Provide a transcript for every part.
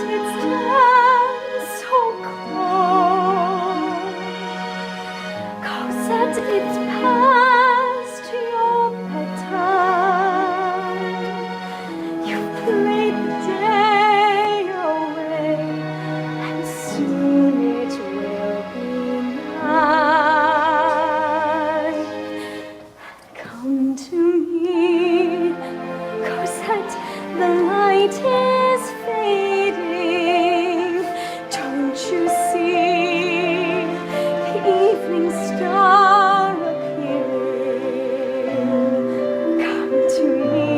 it's done so cold. Cosette, it's past your bedtime. You've played the day away, and soon it will be night. Come to me, Cosette, the light is fading. Don't you see the evening star appearing? Come to me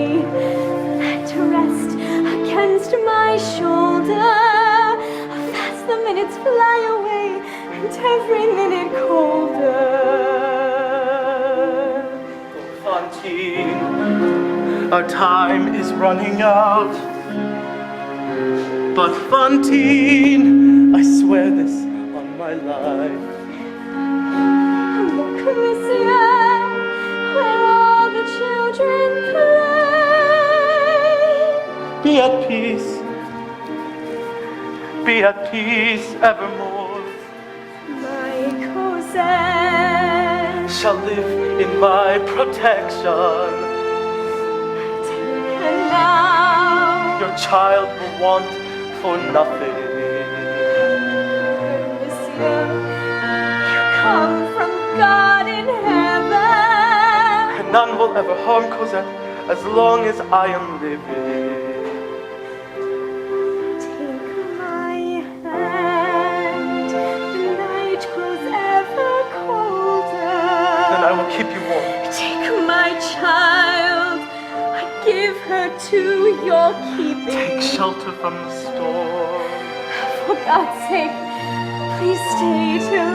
and rest against my shoulder. Fast the minutes fly away, and every minute colder. Fantine, our time is running out. But Fantine, I swear this on my life. Look, monsieur, where all the children play. Be at peace. Be at peace evermore. My Cosette, Shall live in my protection. and now, Your child will want for nothing. monsieur, you come from God in heaven. And none will ever harm Cosette as long as I am living. Take my hand, the night grows ever colder. And I will keep you warm. Take my child, I give her to your keeping. Take shelter from the storm. For God's sake, please stay till